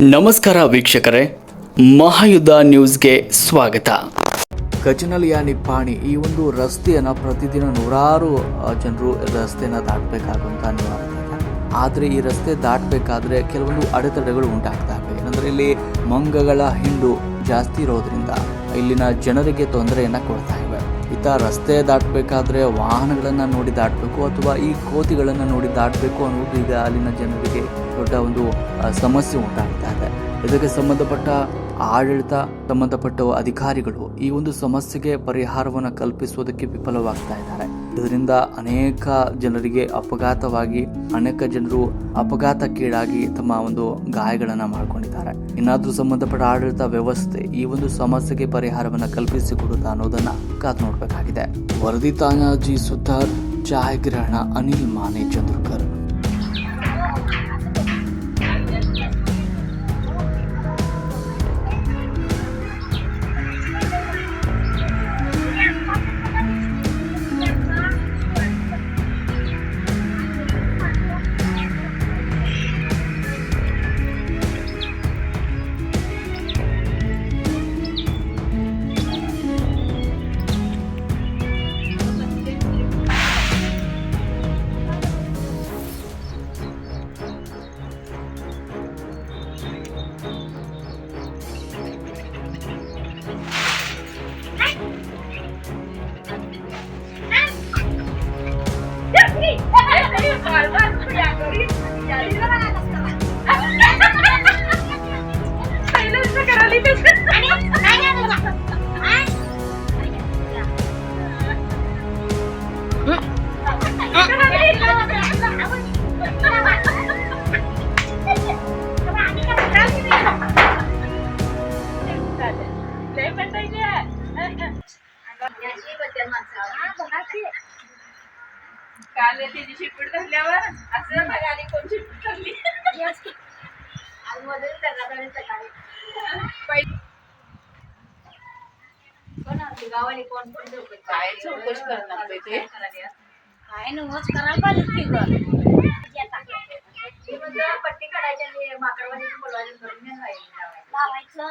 ನಮಸ್ಕಾರ ವೀಕ್ಷಕರೇ, ಮಹಾಯುದ್ಧ ನ್ಯೂಸ್ಗೆ ಸ್ವಾಗತ. ಕಚನಲಿಯ ನಿಪ್ಪಾಣಿ ಈ ಒಂದು ರಸ್ತೆಯನ್ನು ಪ್ರತಿದಿನ ನೂರಾರು ಜನರು ರಸ್ತೆಯನ್ನು ದಾಟಬೇಕಾಗುವಂಥ ಅನಿವಾರ್ಯತೆ ಇದೆ. ಆದರೆ ಈ ರಸ್ತೆ ದಾಟಬೇಕಾದ್ರೆ ಕೆಲವೊಂದು ಅಡೆತಡೆಗಳು ಉಂಟಾಗ್ತಾ ಇವೆ. ಏನಂದರೆ ಇಲ್ಲಿ ಮಂಗಗಳ ಹಿಂಡು ಜಾಸ್ತಿ ಇರೋದ್ರಿಂದ ಇಲ್ಲಿನ ಜನರಿಗೆ ತೊಂದರೆಯನ್ನು ಕೊಡ್ತಾ ಇವೆ. ಈತ ರಸ್ತೆ ದಾಟಬೇಕಾದ್ರೆ ವಾಹನಗಳನ್ನು ನೋಡಿ ದಾಟಬೇಕು ಅಥವಾ ಈ ಕೋತಿಗಳನ್ನು ನೋಡಿ ದಾಟಬೇಕು ಅನ್ನೋದು ಈಗ ಅಲ್ಲಿನ ಜನರಿಗೆ ದೊಡ್ಡ ಒಂದು ಸಮಸ್ಯೆ ಉಂಟಾಗ್ತಾ ಇದೆ. ಇದಕ್ಕೆ ಸಂಬಂಧಪಟ್ಟ ಆಡಳಿತ ಸಂಬಂಧಪಟ್ಟ ಅಧಿಕಾರಿಗಳು ಈ ಒಂದು ಸಮಸ್ಯೆಗೆ ಪರಿಹಾರವನ್ನು ಕಲ್ಪಿಸುವುದಕ್ಕೆ ವಿಫಲವಾಗ್ತಾ ಇದ್ದಾರೆ. ಇದರಿಂದ ಅನೇಕ ಜನರಿಗೆ ಅನೇಕ ಜನರು ಅಪಘಾತಕ್ಕೀಡಾಗಿ ತಮ್ಮ ಒಂದು ಗಾಯಗಳನ್ನು ಮಾಡಿಕೊಂಡಿದ್ದಾರೆ. ಇನ್ನಾದ್ರೂ ಸಂಬಂಧಪಟ್ಟ ಆಡಳಿತ ವ್ಯವಸ್ಥೆ ಈ ಒಂದು ಸಮಸ್ಯೆಗೆ ಪರಿಹಾರವನ್ನು ಕಲ್ಪಿಸಿಕೊಡುತ್ತಾ ಅನ್ನೋದನ್ನ ಕಾದು ನೋಡಬೇಕಾಗಿದೆ. ವರದಿ ತಾನಾಜಿ ಸುತಾರ್, ಛಾಯಾಗ್ರಹಣ ಅನಿಲ್ ಮಾನೆ ಚಂದ್ರಕರ್. काल त्याची शिपट धरल्यावर असं माझ्या आणि कोण शिपट धरली आज मध्ये गावाली कोण कोण काय चौकशी करणार ते काय नवच करायला पाहिजे की पट्टी काढायची आणि माकडवाडी बोलवायचं लावायचं